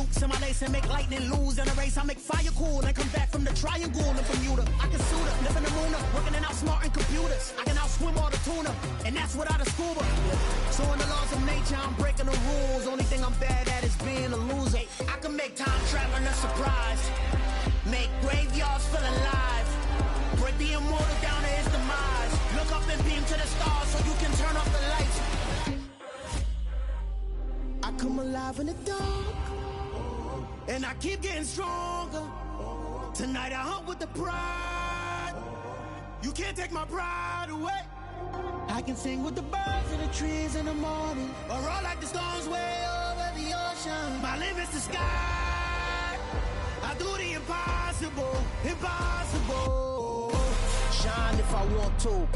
Dukes in my lace and make lightning lose in a race. I make fire cool and come back from the triangle in Bermuda. I can suit her, live in the moon, working and outsmarting computers. I can outswim all the tuna, and that's without a scuba. So in the laws of nature, I'm breaking the rules. Only thing I'm bad at is being a loser. I can make time traveling a surprise, make graveyards feel alive, break the immortal down to his demise. Look up and beam to the stars so you can turn off the lights. I come alive in the dark, and I keep getting stronger. Tonight I hunt with the pride. You can't take my pride away. I can sing with the birds and the trees in the morning, or roll like the storms way over the ocean. My limit's the sky. I do the impossible, impossible. Shine if I want to.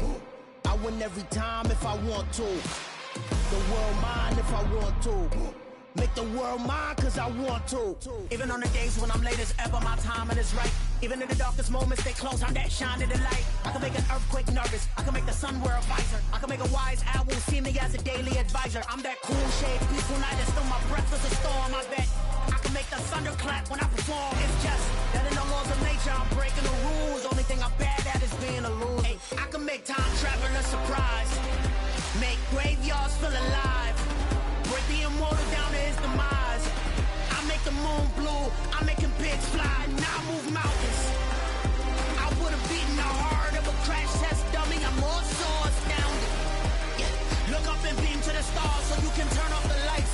I win every time if I want to. The world mine if I want to. Make the world mine cause I want to. Even on the days when I'm late as ever, my timing is right. Even in the darkest moments, they close, I'm that shine in the light. I can make an earthquake nervous, I can make the sun wear a visor. I can make a wise owl see me as a daily advisor. I'm that cool shade, peaceful night, and still my breath is a storm, I bet. I can make the thunder clap when I perform. It's just that in the laws of nature, I'm breaking the rules. Only thing I'm bad at is being a loser. Hey, I can make time traveling a surprise, make graveyards feel alive, break the immortal down to his demise. I make the moon blue, I'm making pigs fly, now I move mountains. I would've beaten the heart of a crash test dummy, I'm more so astounded. Yeah. Look up and beam to the stars so you can turn off the lights.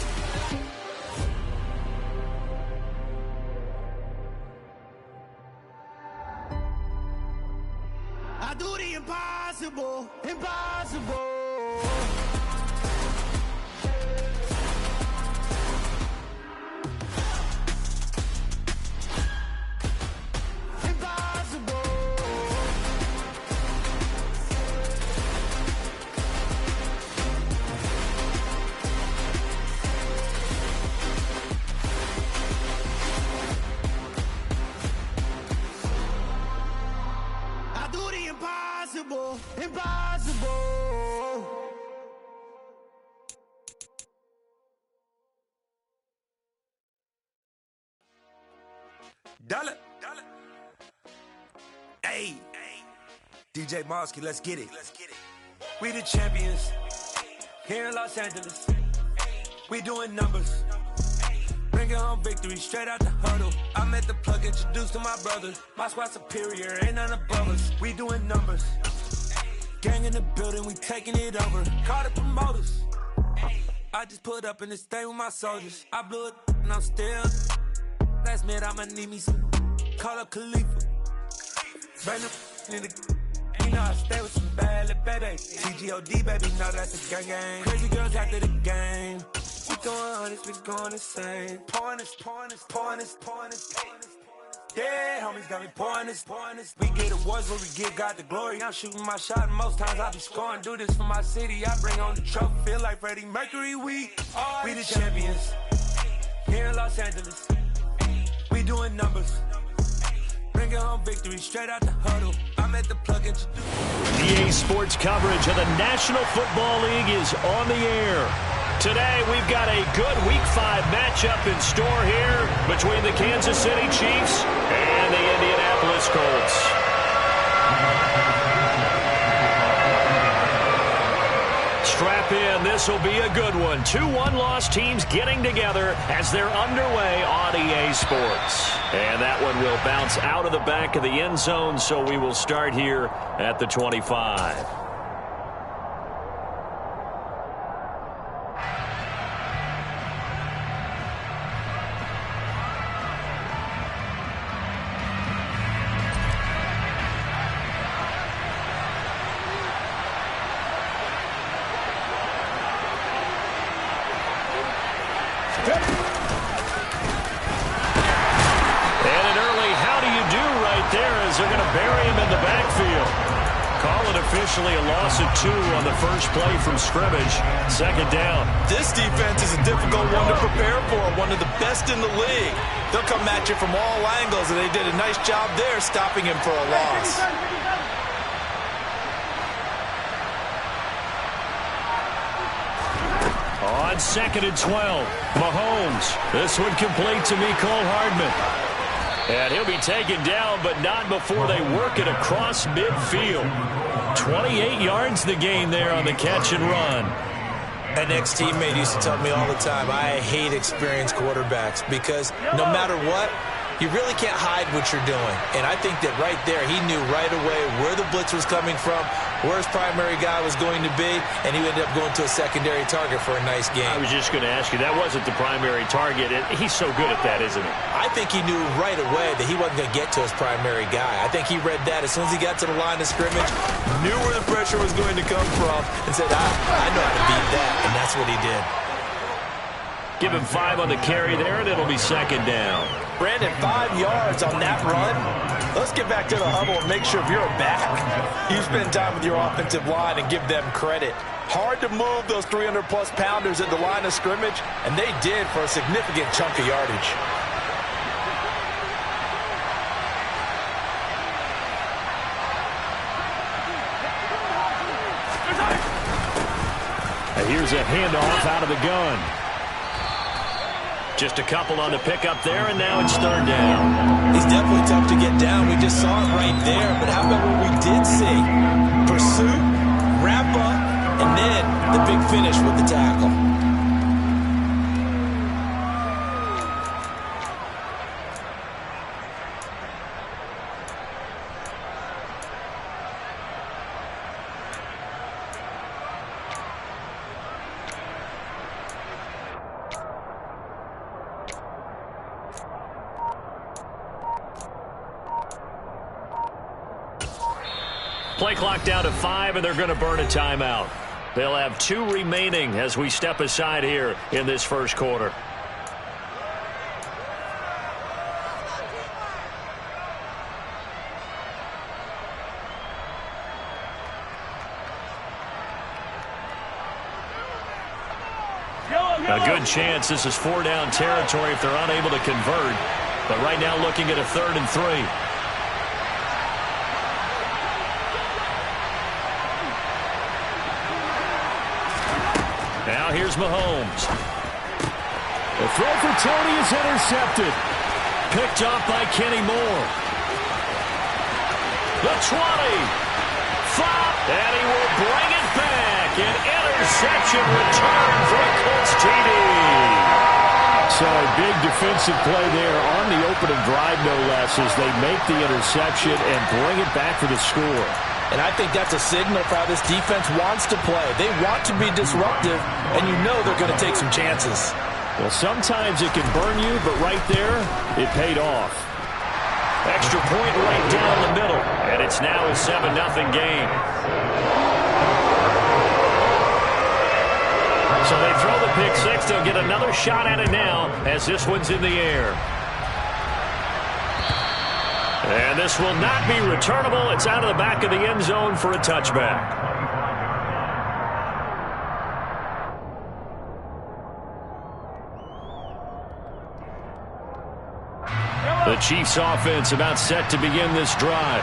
I do the impossible, impossible. Impossible, impossible. Dollar. Hey, DJ Mosky, let's get it. We the champions here in Los Angeles. We doing numbers. Bringing home victory straight out the huddle. I'm at the plug, introduced to my brother. My squad superior, ain't none above us. We doing numbers. Gang in the building, we taking it over. Call the promoters. I just put up in this thing with my soldiers. I blew it and I'm still. Last minute I'ma need me some. Call up Khalifa. Brand new in the. You know I stay with some bad little baby. TGOD baby, know that's a gang gang. Crazy girls after the game. We going honest, we going insane. Pouring this. Yeah, homies got me pouring this. We get awards where we give God the glory. I'm shooting my shot and most times I be scoring. Do this for my city, I bring on the trophy. Feel like Freddie Mercury, we the champions here in Los Angeles. We doing numbers. Bringing home victory straight out the huddle. I'm at the plug introduced. EA Sports coverage of the National Football League is on the air. Today, we've got a good Week 5 matchup in store here between the Kansas City Chiefs and the Indianapolis Colts. Strap in, this will be a good one. 2 one-loss teams getting together as they're underway on EA Sports. And that one will bounce out of the back of the end zone, so we will start here at the 25. They're going to bury him in the backfield. Call it officially a loss of 2 on the first play from scrimmage. Second down. This defense is a difficult one to prepare for, one of the best in the league. They'll come at you from all angles, and they did a nice job there stopping him for a loss. On 2nd and 12, Mahomes. This one complete to Mecole Hardman. And he'll be taken down, but not before they work it across midfield. 28 yards the gain there on the catch and run. An ex-teammate used to tell me all the time, I hate experienced quarterbacks because no matter what, you really can't hide what you're doing. And I think that right there, he knew right away where the blitz was coming from, where his primary guy was going to be, and he ended up going to a secondary target for a nice game. I was just going to ask you, that wasn't the primary target. He's so good at that, isn't he? I think he knew right away that he wasn't going to get to his primary guy. I think he read that as soon as he got to the line of scrimmage, knew where the pressure was going to come from, and said, I know how to beat that, and that's what he did. Give him 5 on the carry there, and it'll be 2nd down. Brandon, 5 yards on that run. Let's get back to the huddle and make sure if you're a back, you spend time with your offensive line and give them credit. Hard to move those 300-plus pounders at the line of scrimmage, and they did for a significant chunk of yardage. And here's a handoff out of the gun. Just a couple on the pickup there, and now it's 3rd down. He's definitely tough to get down. We just saw it right there. But how about what we did see? Pursuit, wrap up, and then the big finish with the tackle. Play clock down to 5, and they're going to burn a timeout. They'll have 2 remaining as we step aside here in this first quarter. A good chance this is 4-down territory if they're unable to convert. But right now looking at a 3rd and 3. Now here's Mahomes. The throw for Tony is intercepted. Picked off by Kenny Moore. The 20. Flop. And he will bring it back. An interception return for a Colts TD. So a big defensive play there on the opening drive, no less, as they make the interception and bring it back for the score. And I think that's a signal for how this defense wants to play. They want to be disruptive, and you know they're going to take some chances. Well, sometimes it can burn you, but right there, it paid off. Extra point right down the middle, and it's now a 7-0 game. So they throw the pick 6. They'll get another shot at it now as this one's in the air. And this will not be returnable. It's out of the back of the end zone for a touchback. The Chiefs offense about set to begin this drive.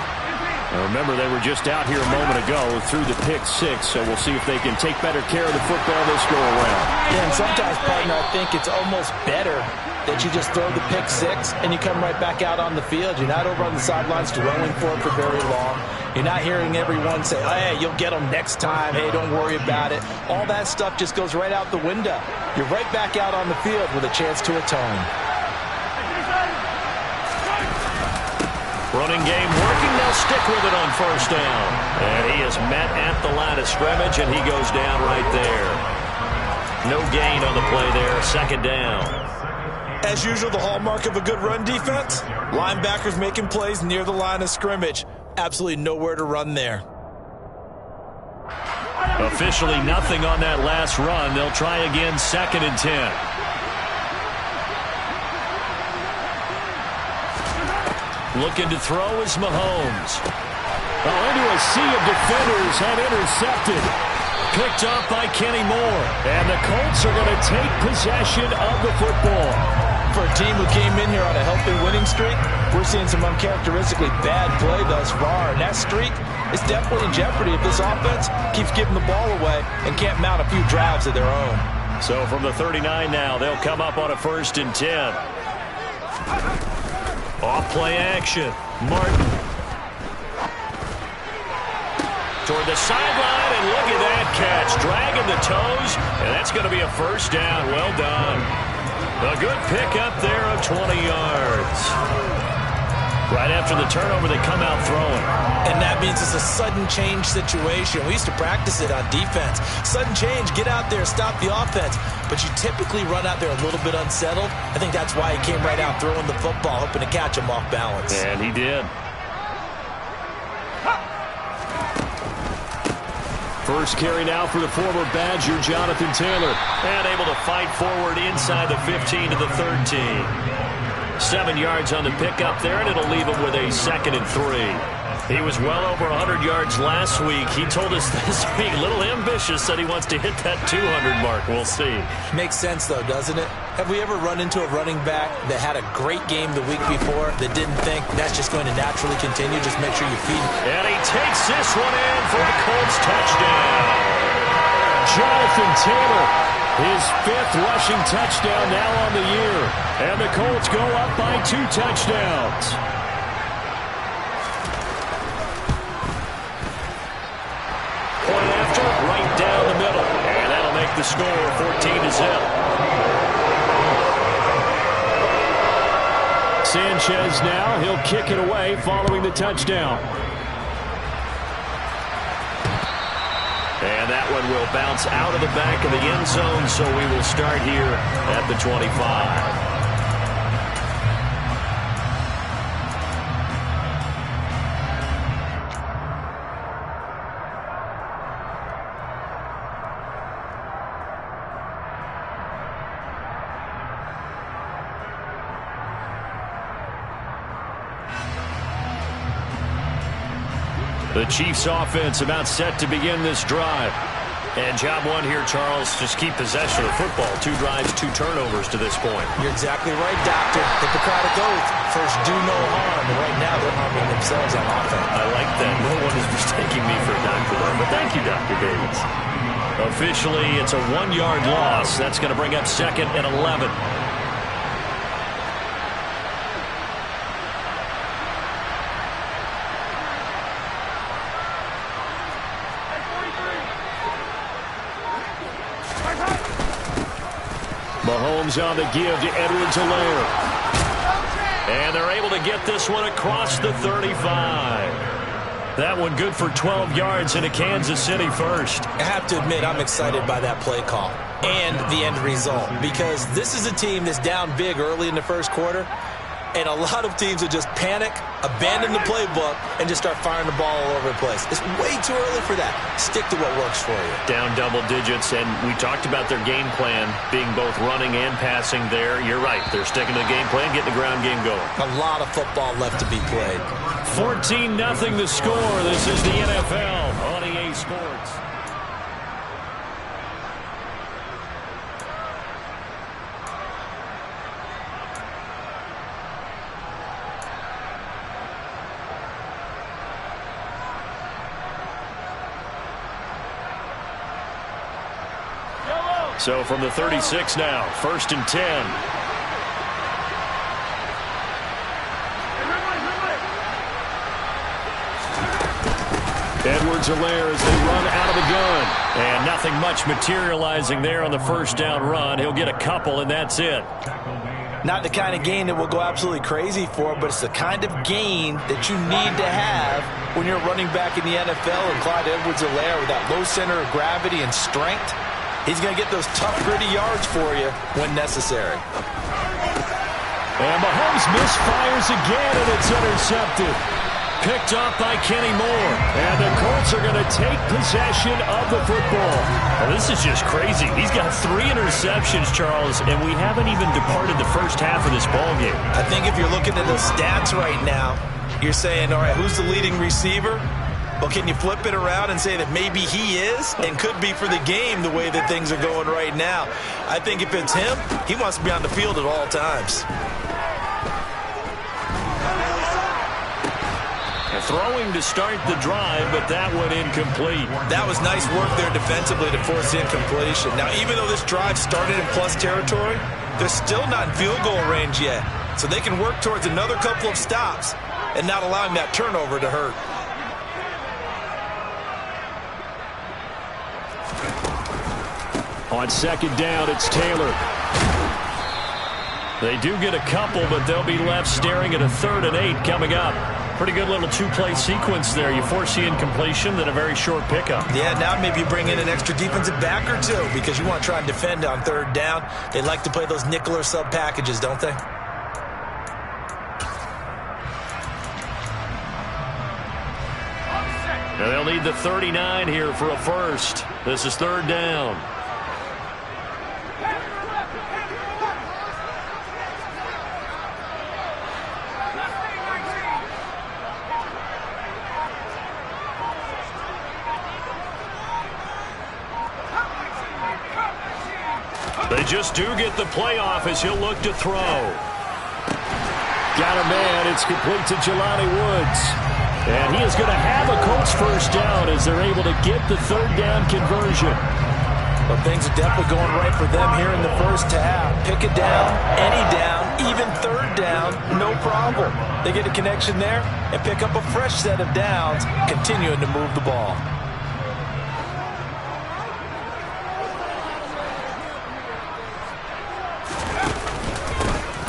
Now remember, they were just out here a moment ago through the pick 6, so we'll see if they can take better care of the football this go around. Yeah, and sometimes, partner, I think it's almost better that you just throw the pick 6 and you come right back out on the field. You're not over on the sidelines dwelling for it for very long. You're not hearing everyone say, hey, you'll get them next time. Hey, don't worry about it. All that stuff just goes right out the window. You're right back out on the field with a chance to atone. Running game working. They'll stick with it on 1st down. And he is met at the line of scrimmage, and he goes down right there. No gain on the play there. 2nd down. As usual, the hallmark of a good run defense, linebackers making plays near the line of scrimmage. Absolutely nowhere to run there. Officially nothing on that last run. They'll try again, 2nd and 10. Looking to throw is Mahomes. Oh, into a sea of defenders and intercepted. Picked off by Kenny Moore. And the Colts are going to take possession of the football. For a team who came in here on a healthy winning streak, we're seeing some uncharacteristically bad play thus far. And that streak is definitely in jeopardy if this offense keeps giving the ball away and can't mount a few drives of their own. So from the 39 now, they'll come up on a 1st and 10. Off play action. Martin. Toward the sideline, and look at that catch. Dragging the toes, and that's going to be a 1st down. Well done. A good pickup there of 20 yards. Right after the turnover, they come out throwing. And that means it's a sudden change situation. We used to practice it on defense. Sudden change, get out there, stop the offense. But you typically run out there a little bit unsettled. I think that's why he came right out throwing the football, hoping to catch him off balance. And he did. First carry now for the former Badger, Jonathan Taylor. And able to fight forward inside the 15 to the 13. 7 yards on the pickup there, and it'll leave him with a 2nd and 3. He was well over 100 yards last week. He told us this week, a little ambitious, said he wants to hit that 200 mark. We'll see. Makes sense, though, doesn't it? Have we ever run into a running back that had a great game the week before that didn't think that's just going to naturally continue? Just make sure you feed him. And he takes this one in for a Colts touchdown. Jonathan Taylor, his 5th rushing touchdown now on the year. And the Colts go up by 2 touchdowns. Point after, right down the middle. And that'll make the score 14-0. Sanchez now, he'll kick it away following the touchdown. And that one will bounce out of the back of the end zone, so we will start here at the 25. The Chiefs offense about set to begin this drive. And job one here, Charles, just keep possession of the football. 2 drives, 2 turnovers to this point. You're exactly right, Doctor. Hippocratic oath. First, do no harm. And right now, they're harming themselves on offense. I like that. No one is mistaking me for a doctor there. But thank you, Dr. Davis. Officially, it's a 1-yard loss. That's going to bring up 2nd and 11. Mahomes on the give to Edwards-Helaire. And they're able to get this one across the 35. That one good for 12 yards into Kansas City first. I have to admit, I'm excited by that play call and the end result, because this is a team that's down big early in the first quarter, and a lot of teams that just panic, abandon the playbook, and just start firing the ball all over the place. It's way too early for that. Stick to what works for you. Down double digits, and we talked about their game plan being both running and passing there. You're right. They're sticking to the game plan, getting the ground game going. A lot of football left to be played. 14-0 the score. This is the NFL on EA Sports. So from the 36 now, 1st and 10. Edwards-Helaire as they run out of the gun. And nothing much materializing there on the 1st down run. He'll get a couple, and that's it. Not the kind of gain that we'll go absolutely crazy for, but it's the kind of gain that you need to have when you're running back in the NFL. And Clyde Edwards-Helaire, with that low center of gravity and strength, he's going to get those tough, gritty yards for you when necessary. And Mahomes misfires again, and it's intercepted. Picked up by Kenny Moore. And the Colts are going to take possession of the football. Well, this is just crazy. He's got 3 interceptions, Charles, and we haven't even departed the first half of this ballgame. I think if you're looking at the stats right now, you're saying, all right, who's the leading receiver? Well, can you flip it around and say that maybe he is and could be for the game the way that things are going right now? I think if it's him, he wants to be on the field at all times. Throwing to start the drive, but that one incomplete. That was nice work there defensively to force the incompletion. Now, even though this drive started in plus territory, they're still not in field goal range yet. So they can work towards another couple of stops and not allowing that turnover to hurt. On second down, it's Taylor. They do get a couple, but they'll be left staring at a 3rd and 8 coming up. Pretty good little two-play sequence there. You force the incompletion, then a very short pickup. Yeah, now maybe you bring in an extra defensive back or two because you want to try and defend on 3rd down. They like to play those nickel or sub packages, don't they? And they'll need the 39 here for a first. This is 3rd down. They just do get the playoff as he'll look to throw. Got a man. It's complete to Jelani Woods. And he is going to have a Colts first down as they're able to get the 3rd down conversion. Well, things are definitely going right for them here in the first half. Pick it down, any down, even 3rd down, no problem. They get a connection there and pick up a fresh set of downs, continuing to move the ball.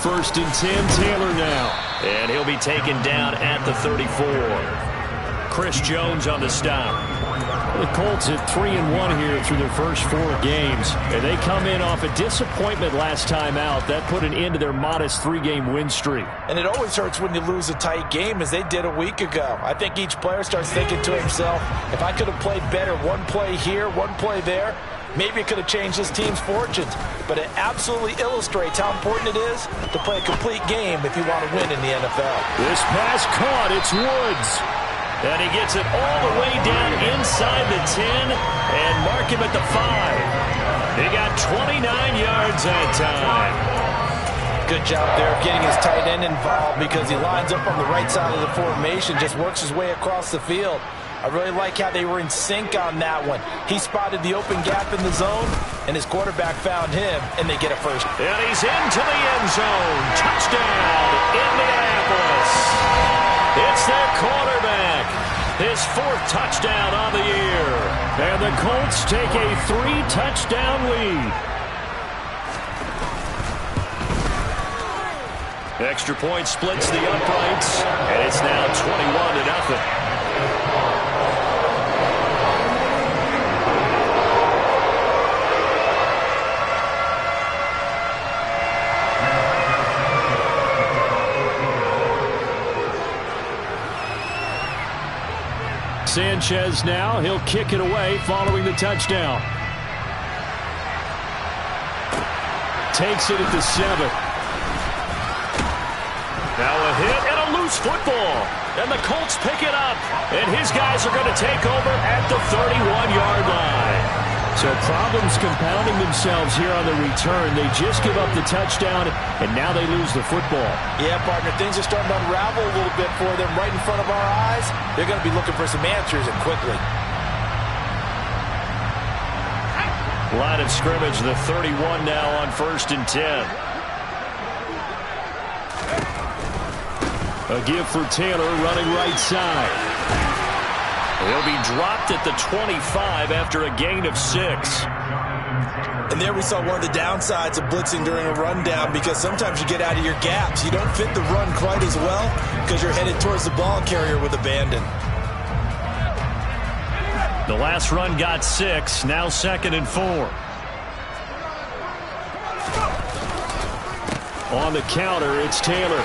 First and 10, Taylor now. And he'll be taken down at the 34. Chris Jones on the stop. The Colts at 3-1 here through their first 4 games. And they come in off a disappointment last time out. That put an end to their modest 3-game win streak. And it always hurts when you lose a tight game, as they did a week ago. I think each player starts thinking to himself, if I could have played better one play here, one play there, maybe it could have changed this team's fortunes. But it absolutely illustrates how important it is to play a complete game if you want to win in the NFL. This pass caught. It's Woods. And he gets it all the way down inside the 10 and mark him at the 5. He got 29 yards that time. Good job there of getting his tight end involved because he lines up on the right side of the formation, just works his way across the field. I really like how they were in sync on that one. He spotted the open gap in the zone, and his quarterback found him, and they get a first. And he's into the end zone. Touchdown, Indianapolis. It's their quarterback. His 4th touchdown on the year. And the Colts take a 3-touchdown lead. Extra point splits the uprights, and it's now 21-0. Sanchez now. He'll kick it away following the touchdown. Takes it at the 7. Now a hit and a loose football. And the Colts pick it up. And his guys are going to take over at the 31-yard line. So problems compounding themselves here on the return. They just give up the touchdown, and now they lose the football. Yeah, partner, things are starting to unravel a little bit for them right in front of our eyes. They're going to be looking for some answers, and quickly. Line of scrimmage, the 31 now on 1st and 10. A give for Taylor running right side. He'll be dropped at the 25 after a gain of 6. And there we saw one of the downsides of blitzing during a rundown, because sometimes you get out of your gaps. You don't fit the run quite as well because you're headed towards the ball carrier with abandon. The last run got 6. Now 2nd and 4. On the counter, it's Taylor.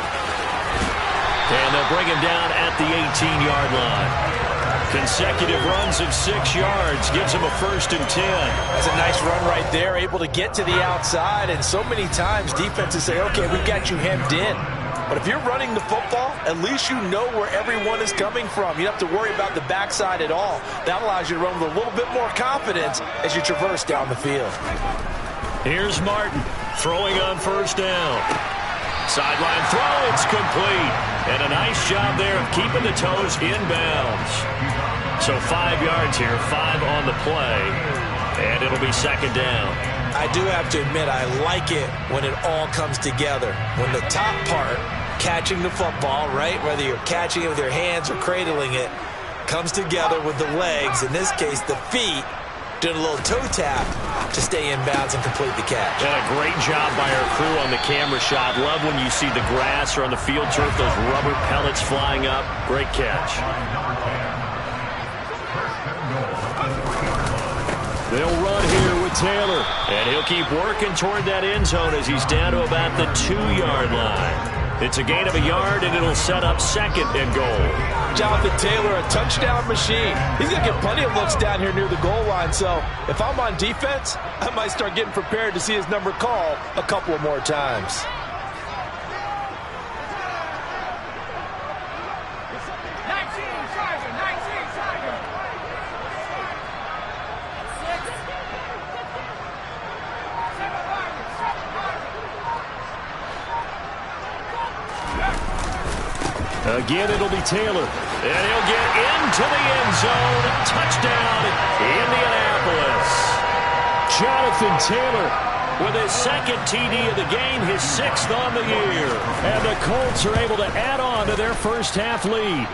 And they'll bring him down at the 18-yard line. Consecutive runs of 6 yards gives him a 1st and 10. That's a nice run right there, able to get to the outside. And so many times defenses say, okay, we've got you hemmed in. But if you're running the football, at least you know where everyone is coming from. You don't have to worry about the backside at all. That allows you to run with a little bit more confidence as you traverse down the field. Here's Martin throwing on 1st down. Sideline throw, it's complete. And a nice job there of keeping the toes in bounds. So 5 yards here, 5 on the play. And it'll be second down. I do have to admit, I like it when it all comes together. When the top part, catching the football, right, whether you're catching it with your hands or cradling it, comes together with the legs, in this case the feet, doing a little toe tap to stay in bounds and complete the catch. And a great job by our crew on the camera shot. Love when you see the grass or on the field turf, those rubber pellets flying up. Great catch. They'll run here with Taylor. And he'll keep working toward that end zone as he's down to about the 2-yard line. It's a gain of a yard, and it'll set up second and goal. Jonathan Taylor, a touchdown machine. He's going to get plenty of looks down here near the goal line. So if I'm on defense, I might start getting prepared to see his number called a couple of more times. Again, it'll be Taylor. And he'll get into the end zone. Touchdown, Indianapolis. Jonathan Taylor with his second TD of the game, his 6th on the year. And the Colts are able to add on to their first half lead.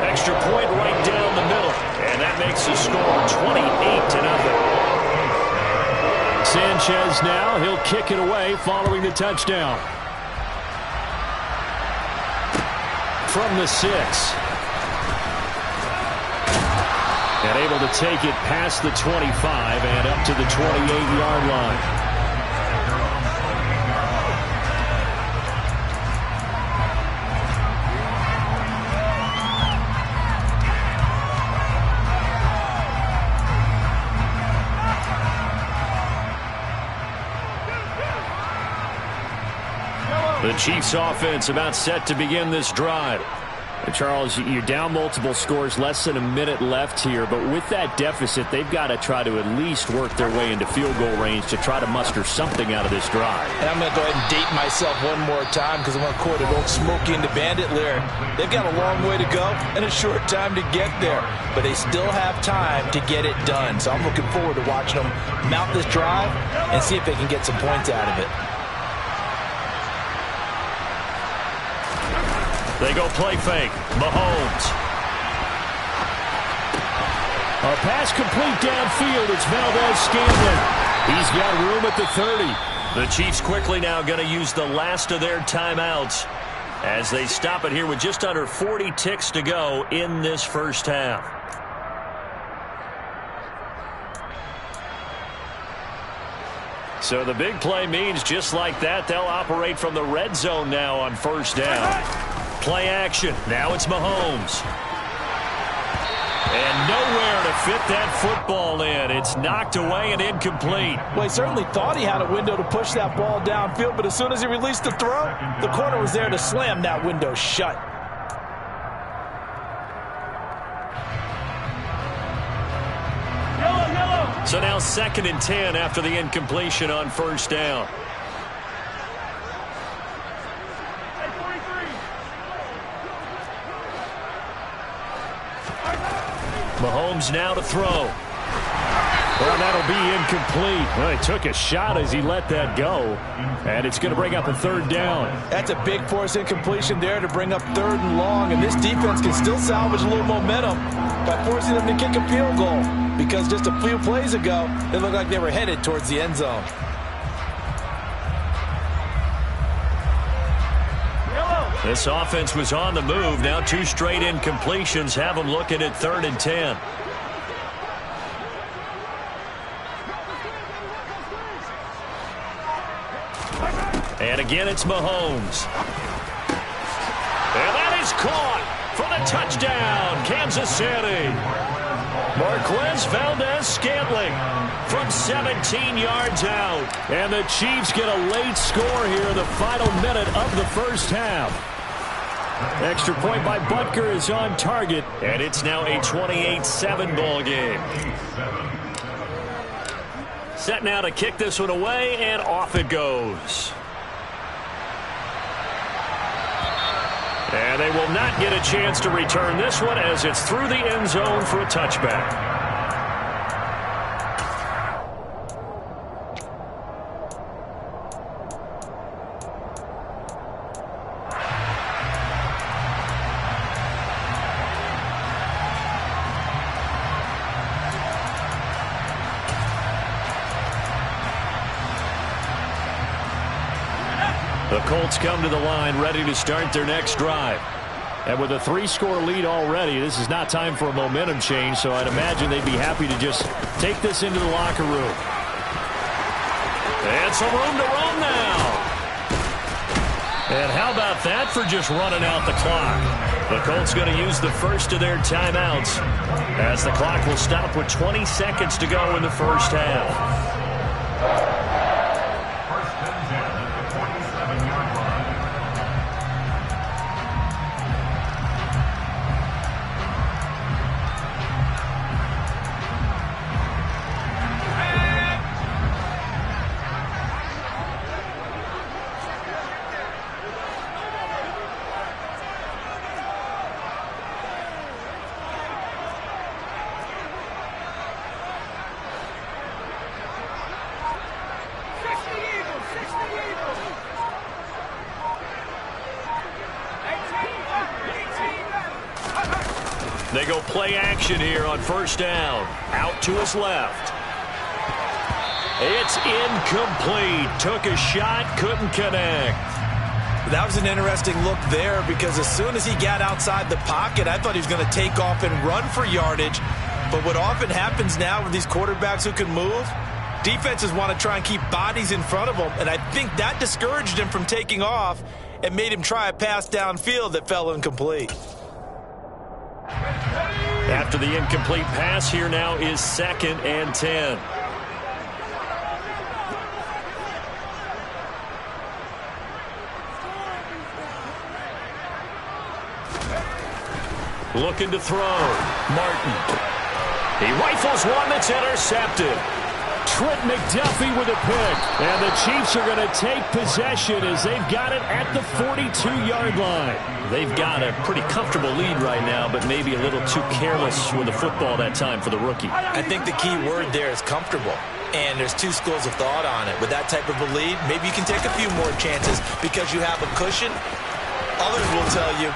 Extra point right down the middle. And that makes the score 28-0. Sanchez now, he'll kick it away following the touchdown. From the 6. And able to take it past the 25 and up to the 28-yard line. The Chiefs offense about set to begin this drive. And Charles, you're down multiple scores, less than a minute left here, but with that deficit, they've got to try to at least work their way into field goal range to try to muster something out of this drive. And I'm going to go ahead and date myself one more time because I'm going to quote an old Smokey and the Bandit lyric. They've got a long way to go and a short time to get there, but they still have time to get it done. So I'm looking forward to watching them mount this drive and see if they can get some points out of it. They go play fake. Mahomes. A pass complete downfield. It's Valdez-Scantling. He's got room at the 30. The Chiefs quickly now going to use the last of their timeouts as they stop it here with just under 40 ticks to go in this first half. So the big play means just like that, they'll operate from the red zone now on first down. Play action. Now it's Mahomes. And nowhere to fit that football in. It's knocked away and incomplete. Well, he certainly thought he had a window to push that ball downfield, but as soon as he released the throw, the corner was there to slam that window shut. So now 2nd and 10 after the incompletion on first down. Mahomes now to throw. Well, that'll be incomplete. Well, he took a shot as he let that go. And it's going to bring up a 3rd down. That's a big force incompletion there to bring up 3rd and long. And this defense can still salvage a little momentum by forcing them to kick a field goal. Because just a few plays ago, they looked like they were headed towards the end zone. This offense was on the move. Now 2 straight incompletions have them looking at 3rd and 10. And again, it's Mahomes. And that is caught for the touchdown, Kansas City. Marquez Valdez-Scantling from 17 yards out. And the Chiefs get a late score here in the final minute of the first half. Extra point by Butker is on target, and it's now a 28-7 ball game. Set now to kick this one away, and off it goes. they will not get a chance to return this one as it's through the end zone for a touchback. The Colts come to the line ready to start their next drive. And with a 3-score lead already, this is not time for a momentum change, so I'd imagine they'd be happy to just take this into the locker room. And some room to roam now. And how about that for just running out the clock? The Colts going to use the first of their timeouts as the clock will stop with 20 seconds to go in the first half. They go play action here on first down. Out to his left. It's incomplete. Took a shot, couldn't connect. That was an interesting look there because as soon as he got outside the pocket, I thought he was going to take off and run for yardage. But what often happens now with these quarterbacks who can move, defenses want to try and keep bodies in front of them. And I think that discouraged him from taking off and made him try a pass downfield that fell incomplete. After the incomplete pass, here now is 2nd and 10. Looking to throw. Martin. He rifles one that's intercepted. Trent McDuffie with a pick. And the Chiefs are going to take possession as they've got it at the 42-yard line. They've got a pretty comfortable lead right now, but maybe a little too careless with the football that time for the rookie. I think the key word there is comfortable. And there's two schools of thought on it. With that type of a lead, maybe you can take a few more chances because you have a cushion. Others will tell you,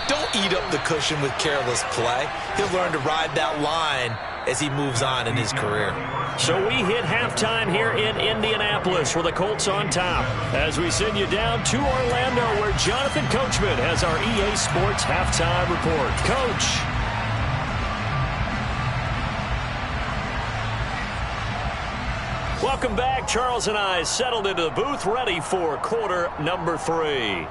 don't eat up the cushion with careless play. He'll learn to ride that line as he moves on in his career. So we hit halftime here in Indianapolis with the Colts on top as we send you down to Orlando where Jonathan Coachman has our EA Sports halftime report. Coach. Welcome back. Charles and I settled into the booth ready for quarter number 3.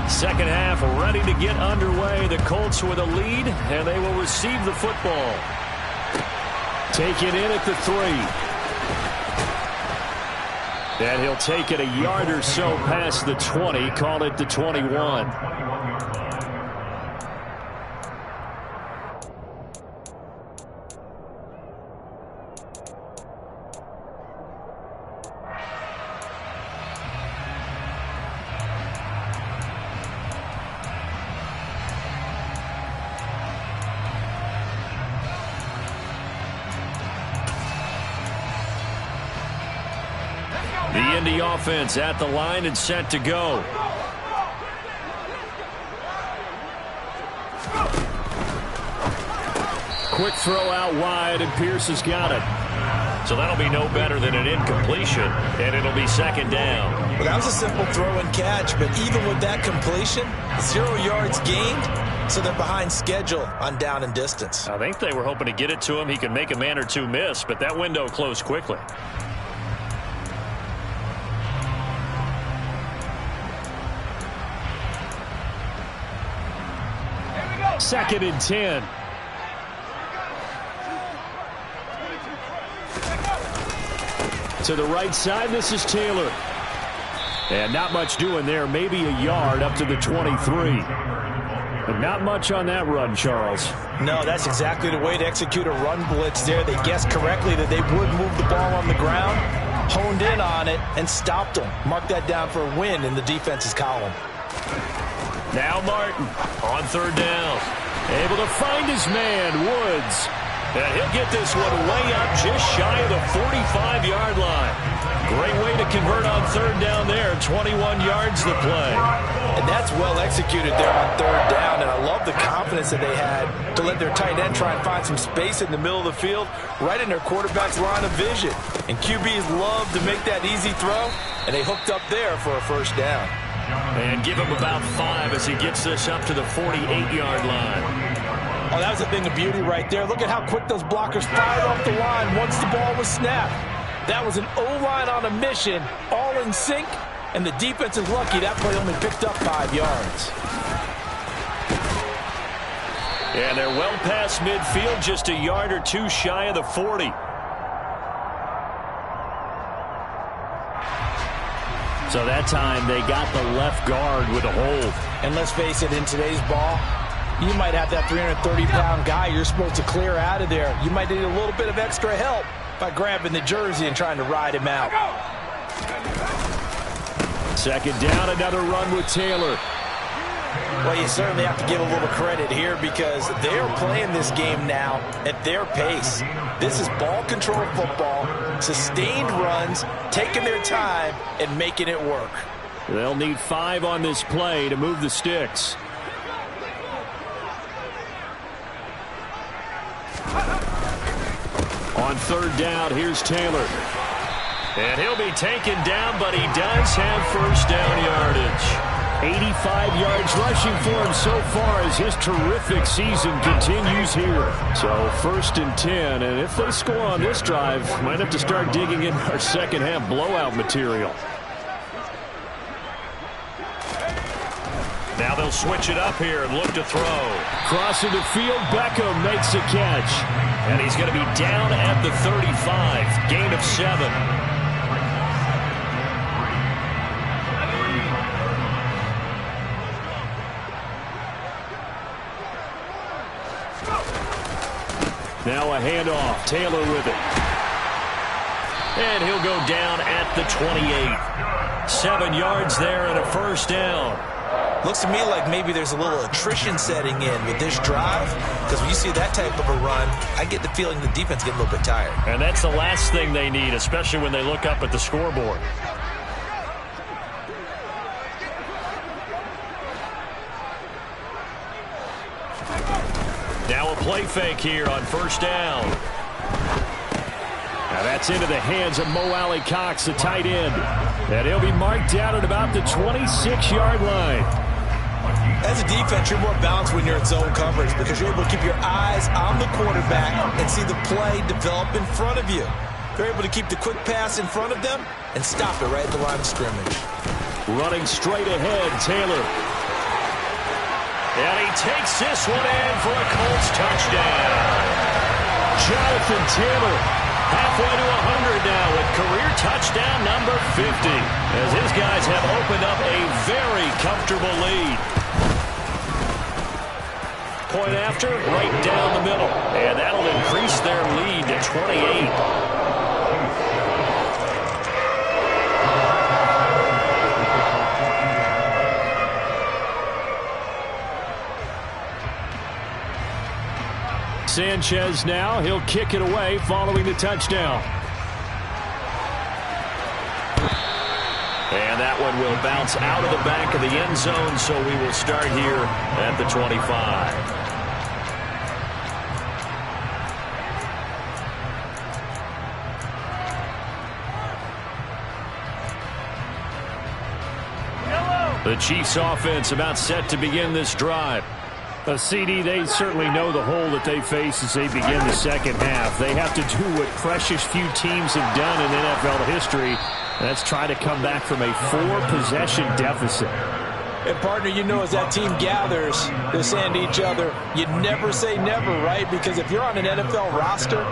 Second half ready to get underway. The Colts with a lead, and they will receive the football. Take it in at the 3. And he'll take it a yard or so past the 20, call it the 21. The Indy offense at the line and set to go. Quick throw out wide, and Pierce has got it. So that'll be no better than an incompletion, and it'll be second down. Well, that was a simple throw and catch, but even with that completion, 0 yards gained, so they're behind schedule on down and distance. I think they were hoping to get it to him. He could make a man or two miss, but that window closed quickly. Second and 10. To the right side, this is Taylor. And not much doing there, maybe a yard up to the 23. But not much on that run, Charles. No, that's exactly the way to execute a run blitz there. They guessed correctly that they would move the ball on the ground, honed in on it, and stopped them. Mark that down for a win in the defense's column. Now Martin on third down. Able to find his man, Woods. And he'll get this one way up just shy of the 45-yard line. Great way to convert on third down there. 21 yards to play. And that's well executed there on third down. And I love the confidence that they had to let their tight end try and find some space in the middle of the field, right in their quarterback's line of vision. And QBs love to make that easy throw, and they hooked up there for a first down. And give him about 5 as he gets this up to the 48-yard line. Oh, that was a thing of beauty right there. Look at how quick those blockers fired off the line once the ball was snapped. That was an O-line on a mission, all in sync, and the defense is lucky that play only picked up 5 yards. And they're well past midfield, just a yard or two shy of the 40. So that time they got the left guard with a hold. And let's face it, in today's ball, you might have that 330-pound guy you're supposed to clear out of there. You might need a little bit of extra help by grabbing the jersey and trying to ride him out. Second down, another run with Taylor. Well, you certainly have to give a little credit here because they're playing this game now at their pace. This is ball control football, sustained runs, taking their time, and making it work. They'll need 5 on this play to move the sticks. On third down, here's Taylor. And he'll be taken down, but he does have first down yardage. 85 yards rushing for him so far as his terrific season continues here. So first and 10, and if they score on this drive, might have to start digging in our second half blowout material. Now they'll switch it up here and look to throw. Crossing the field, Beckham makes a catch. And he's going to be down at the 35. Gain of 7. Now a handoff. Taylor with it. And he'll go down at the 28. 7 yards there and a first down. Looks to me like maybe there's a little attrition setting in with this drive, because when you see that type of a run, I get the feeling the defense gets a little bit tired. And that's the last thing they need, especially when they look up at the scoreboard. Now a play fake here on first down. Now that's into the hands of Mo Alley Cox, the tight end. And he'll be marked down at about the 26-yard line. As a defense, you're more balanced when you're in zone coverage because you're able to keep your eyes on the quarterback and see the play develop in front of you. They're able to keep the quick pass in front of them and stop it right at the line of scrimmage. Running straight ahead, Taylor. And he takes this one in for a Colts touchdown. Jonathan Taylor, halfway to 100 now with career touchdown number 50, as his guys have opened up a very comfortable lead. Point after, right down the middle, and that'll increase their lead to 28. Sanchez now, he'll kick it away following the touchdown. And that one will bounce out of the back of the end zone, so we will start here at the 25. The Chiefs offense about set to begin this drive. CD, they certainly know the hole that they face as they begin the second half. They have to do what precious few teams have done in NFL history. That's try to come back from a 4-possession deficit. And, partner, you know as that team gathers, they're saying to each other, you never say never, right? Because if you're on an NFL roster,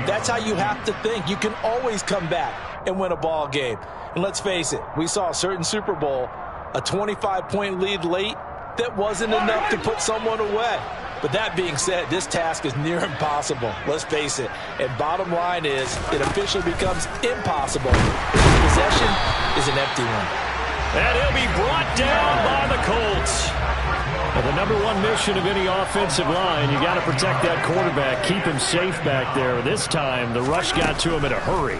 that's how you have to think. You can always come back and win a ball game. And let's face it, we saw a certain Super Bowl, a 25-point lead late, that wasn't enough to put someone away. But that being said, this task is near impossible. Let's face it. And bottom line is, it officially becomes impossible if the possession is an empty one. And he'll be brought down by the Colts. Well, the number one mission of any offensive line, you got to protect that quarterback, keep him safe back there. This time, the rush got to him in a hurry.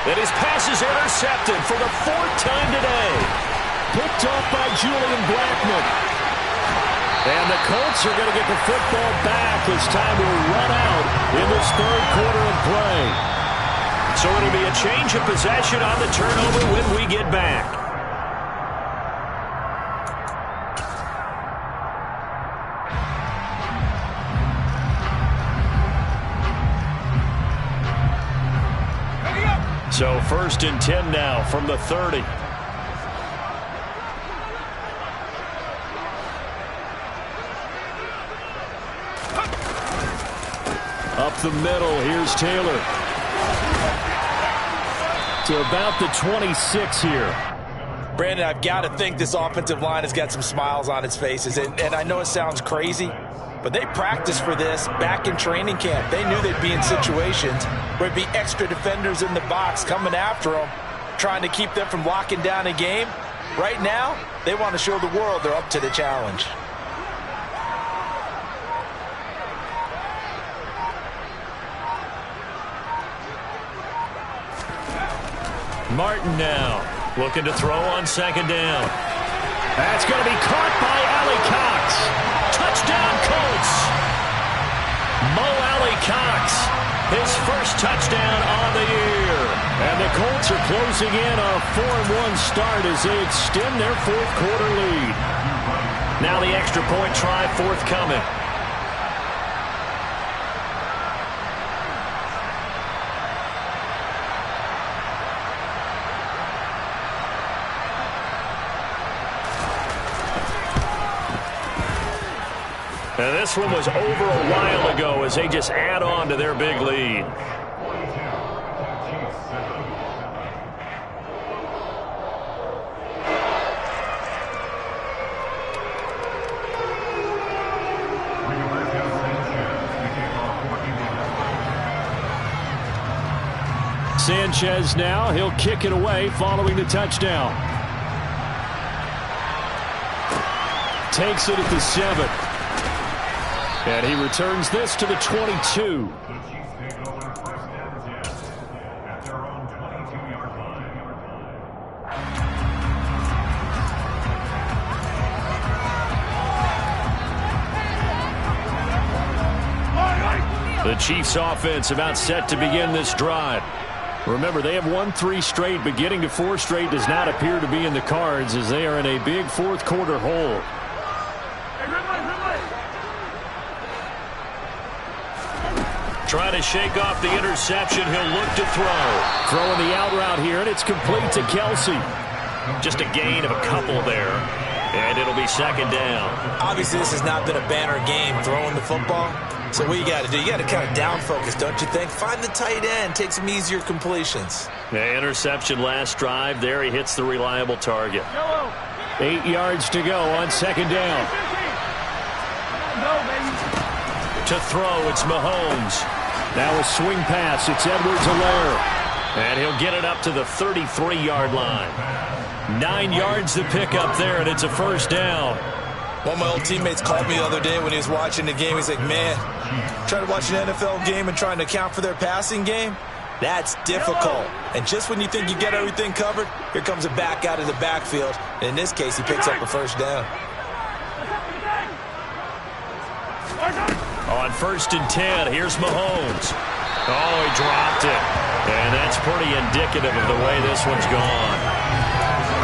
And his pass is intercepted for the fourth time today. Picked off by Julian Blackmon. And the Colts are going to get the football back as time will run out in this third quarter of play. So it'll be a change of possession on the turnover when we get back. So 1st and 10 now from the 30. Up the middle, here's Taylor. To about the 26 here. Brandon, I've got to think this offensive line has got some smiles on its faces. And I know it sounds crazy, but they practiced for this back in training camp. They knew they'd be in situations where there'd be extra defenders in the box coming after them, trying to keep them from locking down a game. Right now, they want to show the world they're up to the challenge. Martin now looking to throw on 2nd down. That's going to be caught by Alley Cox. Touchdown Colts. Mo Alley Cox, his first touchdown on the year. And the Colts are closing in on a 4-1 start as they extend their fourth quarter lead. Now the extra point try forthcoming. And this one was over a while ago as they just add on to their big lead. Sanchez now, he'll kick it away following the touchdown. Takes it at the 7. And he returns this to the 22. The Chiefs offense about set to begin this drive. Remember, they have won 3 straight, but getting to 4 straight does not appear to be in the cards as they are in a big fourth quarter hole. Trying to shake off the interception. He'll look to throw. Throwing the out route here, and it's complete to Kelsey. Just a gain of a couple there, and it'll be 2nd down. Obviously, this has not been a banner game throwing the football. So what you got to do, you got to kind of down focus, don't you think? Find the tight end, take some easier completions. The interception last drive. There he hits the reliable target. 8 yards to go on 2nd down. To throw, it's Mahomes. Now a swing pass, it's Edwards-Helaire. And he'll get it up to the 33-yard line. 9 yards to pick up there, and it's a 1st down. One of my old teammates called me the other day when he was watching the game. He's like, man, trying to watch an NFL game and trying to account for their passing game, that's difficult. And just when you think you get everything covered, here comes a back out of the backfield. And in this case, he picks up a 1st down. On 1st and 10, here's Mahomes. Oh, he dropped it. And that's pretty indicative of the way this one's gone.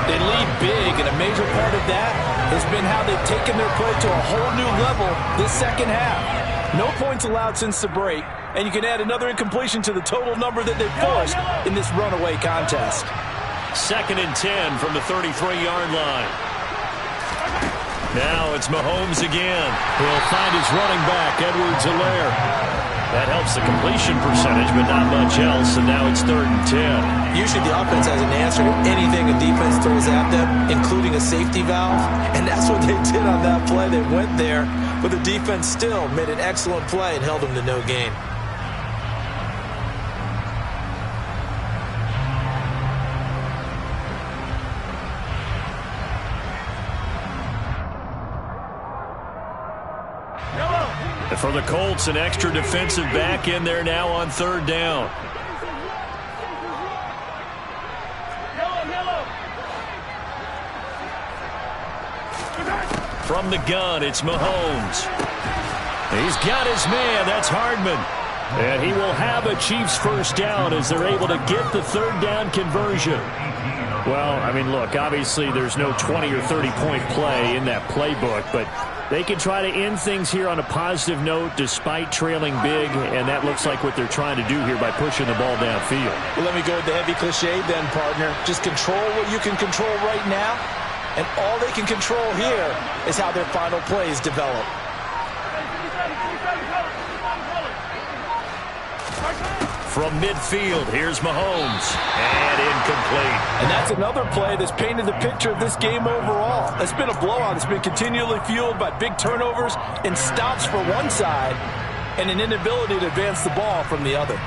They lead big, and a major part of that has been how they've taken their play to a whole new level this second half. No points allowed since the break, and you can add another incompletion to the total number that they've forced in this runaway contest. 2nd and 10 from the 33-yard line. Now it's Mahomes again. He'll find his running back, Edwards-Helaire. That helps the completion percentage, but not much else, and now it's 3rd and 10. Usually the offense has an answer to anything a defense throws at them, including a safety valve, and that's what they did on that play. They went there, but the defense still made an excellent play and held them to no gain. For the Colts, an extra defensive back in there now on 3rd down. From the gun, it's Mahomes. He's got his man. That's Hardman. And he will have a Chiefs first down as they're able to get the 3rd down conversion. Well, I mean, look, obviously there's no 20 or 30-point play in that playbook, but they can try to end things here on a positive note despite trailing big, and that looks like what they're trying to do here by pushing the ball downfield. Well, let me go with the heavy cliche then, partner. Just control what you can control right now, and all they can control here is how their final plays develop. From midfield, here's Mahomes, and incomplete. And that's another play that's painted the picture of this game overall. It's been a blowout. It's been continually fueled by big turnovers and stops for one side and an inability to advance the ball from the other.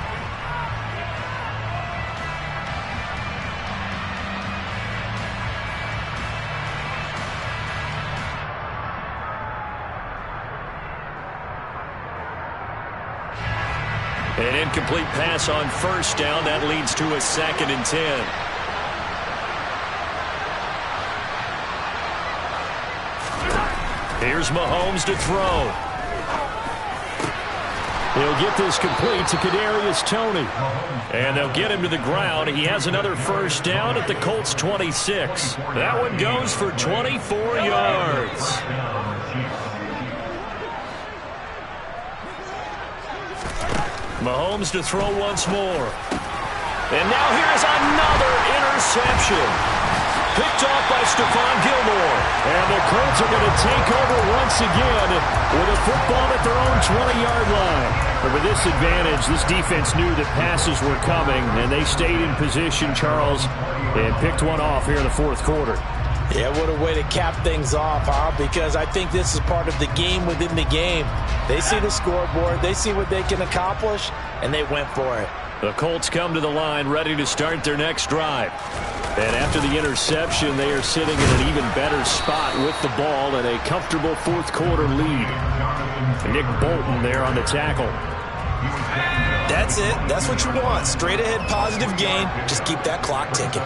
An incomplete pass on 1st down. That leads to a 2nd and 10. Here's Mahomes to throw. He'll get this complete to Kadarius Toney. And they'll get him to the ground. He has another 1st down at the Colts 26. That one goes for 24 yards. Mahomes to throw once more. And now here's another interception. Picked off by Stephon Gilmore. And the Colts are going to take over once again with a football at their own 20-yard line. But with this advantage, this defense knew that passes were coming, and they stayed in position, Charles, and picked one off here in the 4th quarter. Yeah, what a way to cap things off, huh? Because I think this is part of the game within the game. They see the scoreboard, they see what they can accomplish, and they went for it. The Colts come to the line ready to start their next drive. And after the interception, they are sitting in an even better spot with the ball and a comfortable 4th quarter lead. Nick Bolton there on the tackle. That's it. That's what you want. Straight ahead positive gain. Just keep that clock ticking.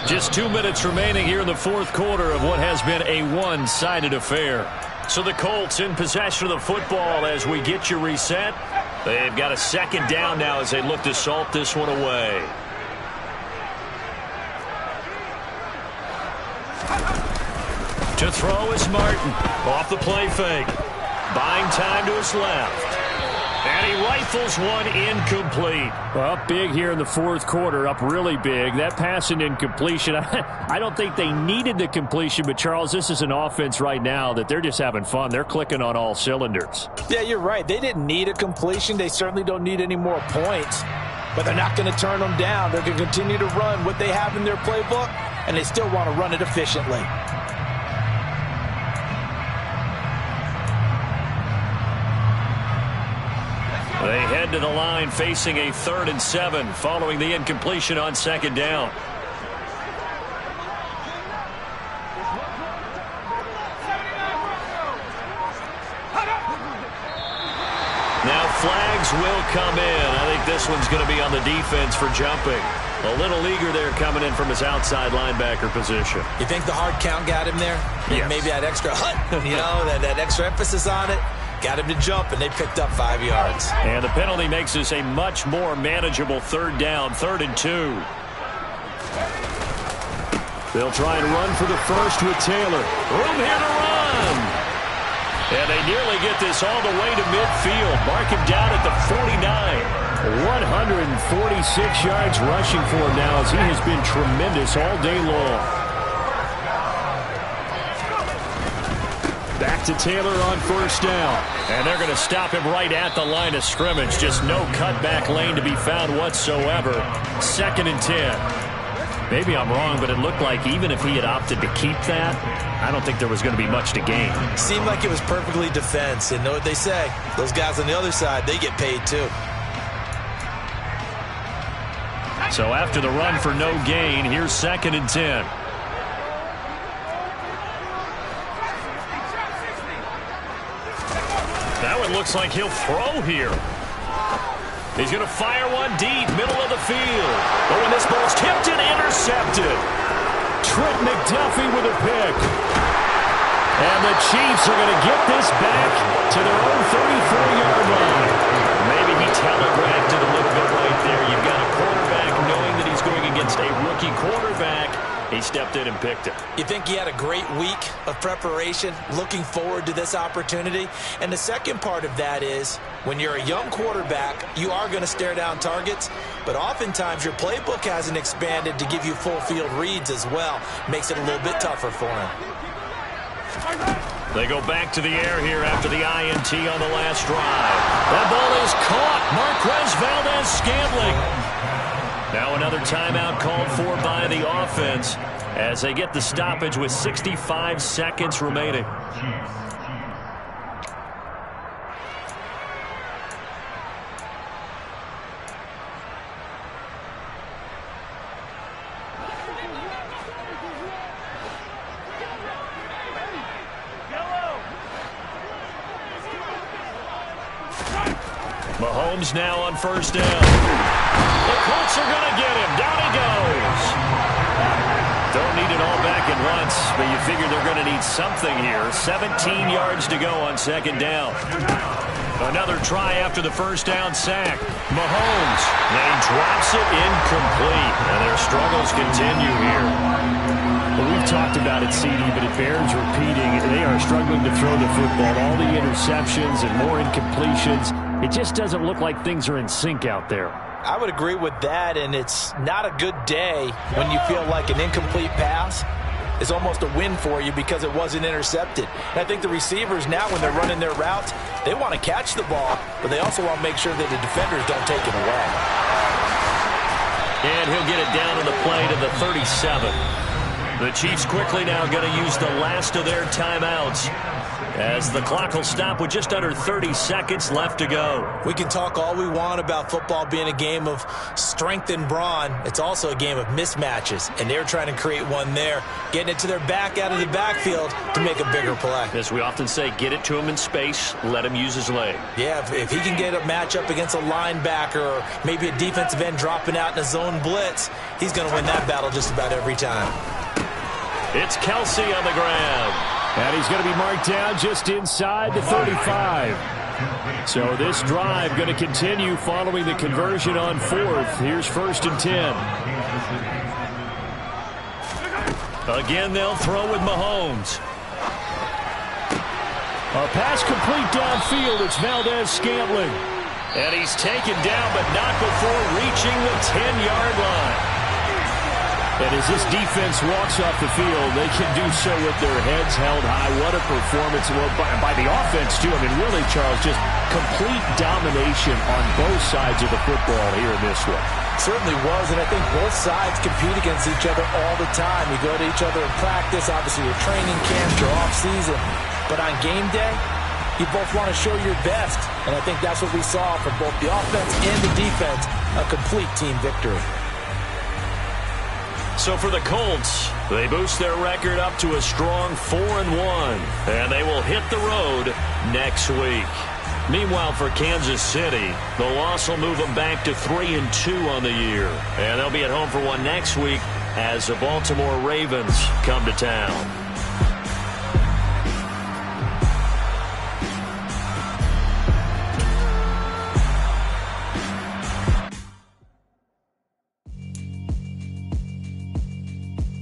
Just 2 minutes remaining here in the 4th quarter of what has been a one-sided affair. So the Colts in possession of the football as we get you reset. They've got a 2nd down now as they look to salt this one away. To throw is Martin. Off the play fake. Buying time to his left. And he rifles one incomplete. Well, up big here in the 4th quarter, up really big. That pass and incompletion, I don't think they needed the completion, but Charles, this is an offense right now that they're just having fun. They're clicking on all cylinders. Yeah, you're right. They didn't need a completion. They certainly don't need any more points, but they're not going to turn them down. They're going to continue to run what they have in their playbook, and they still want to run it efficiently. They head to the line facing a 3rd and 7 following the incompletion on 2nd down. Now flags will come in. I think this one's going to be on the defense for jumping. A little eager there coming in from his outside linebacker position. You think the hard count got him there? Yes. Maybe that extra that extra emphasis on it. Got him to jump, and they picked up 5 yards. And the penalty makes this a much more manageable 3rd down, 3rd and 2. They'll try and run for the first with Taylor. Room here to run. And they nearly get this all the way to midfield. Mark him down at the 49. 146 yards rushing for him now as he has been tremendous all day long. Back to Taylor on first down. And they're going to stop him right at the line of scrimmage. Just no cutback lane to be found whatsoever. 2nd and 10. Maybe I'm wrong, but it looked like even if he had opted to keep that, I don't think there was going to be much to gain. Seemed like it was perfectly defense. And know what they say? Those guys on the other side, they get paid too. So after the run for no gain, here's 2nd and 10. That one looks like he'll throw here. He's going to fire one deep, middle of the field. Oh, and this ball's tipped and intercepted. Trent McDuffie with a pick. And the Chiefs are going to get this back to their own 34-yard line. Maybe he telegraphed it a little bit right there. You've got a quarterback knowing that he's going against a rookie quarterback. He stepped in and picked it. You think he had a great week of preparation, looking forward to this opportunity? And the second part of that is, when you're a young quarterback, you are going to stare down targets, but oftentimes your playbook hasn't expanded to give you full field reads as well. Makes it a little bit tougher for him. They go back to the air here after the INT on the last drive. That ball is caught. Marquez Valdez-Scantling. Now another timeout called for by the offense as they get the stoppage with 65 seconds remaining. Mahomes now on first down. The Colts are going to get him. Down he goes. Don't need it all back at once, but you figure they're going to need something here. 17 yards to go on 2nd down. Another try after the first down sack. Mahomes, and he drops it incomplete. And their struggles continue here. Well, we've talked about it, CD, but it bears repeating. They are struggling to throw the football. All the interceptions and more incompletions. It just doesn't look like things are in sync out there. I would agree with that, and it's not a good day when you feel like an incomplete pass is almost a win for you because it wasn't intercepted. And I think the receivers now, when they're running their routes, they want to catch the ball, but they also want to make sure that the defenders don't take it away. And he'll get it down on the play to the 37. The Chiefs quickly now going to use the last of their timeouts as the clock will stop with just under 30 seconds left to go. We can talk all we want about football being a game of strength and brawn. It's also a game of mismatches, and they're trying to create one there, getting it to their back out of the backfield to make a bigger play. As we often say, get it to him in space, let him use his leg. Yeah, if he can get a matchup against a linebacker or maybe a defensive end dropping out in a zone blitz, he's going to win that battle just about every time. It's Kelsey on the ground. And he's going to be marked down just inside the 35. So this drive going to continue following the conversion on 4th. Here's 1st and 10. Again, they'll throw with Mahomes. A pass complete downfield. It's Valdez-Scantling. And he's taken down, but not before reaching the 10-yard line. And as this defense walks off the field, they can do so with their heads held high. What a performance by the offense, too. I mean, really, Charles, just complete domination on both sides of the football here in this one. Certainly was, and I think both sides compete against each other all the time. You go to each other in practice, obviously your training camps, your off-season. But on game day, you both want to show your best. And I think that's what we saw from both the offense and the defense, a complete team victory. So for the Colts, they boost their record up to a strong 4-1, and they will hit the road next week. Meanwhile, for Kansas City, the loss will move them back to 3-2 on the year, and they'll be at home for one next week as the Baltimore Ravens come to town.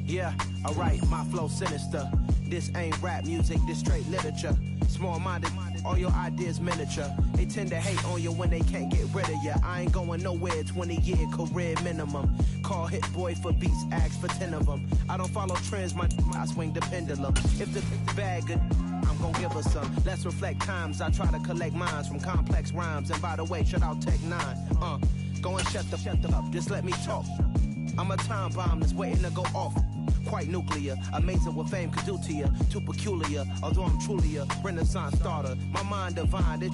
Yeah, alright, my flow sinister. This ain't rap music, this straight literature. Small-minded, all your ideas miniature. They tend to hate on you when they can't get rid of you. I ain't going nowhere, 20-year career minimum. Call Hit Boy for beats, ask for 10 of them. I don't follow trends, I swing the pendulum. If the bag good, time, gon' give us some. Let's reflect times, I try to collect minds from complex rhymes. And by the way, shout out Tech 9. Go and shut the up, just let me talk. I'm a time bomb that's waiting to go off. Quite nuclear, amazing what fame could do to you. Too peculiar, although I'm truly a Renaissance starter. My mind divine.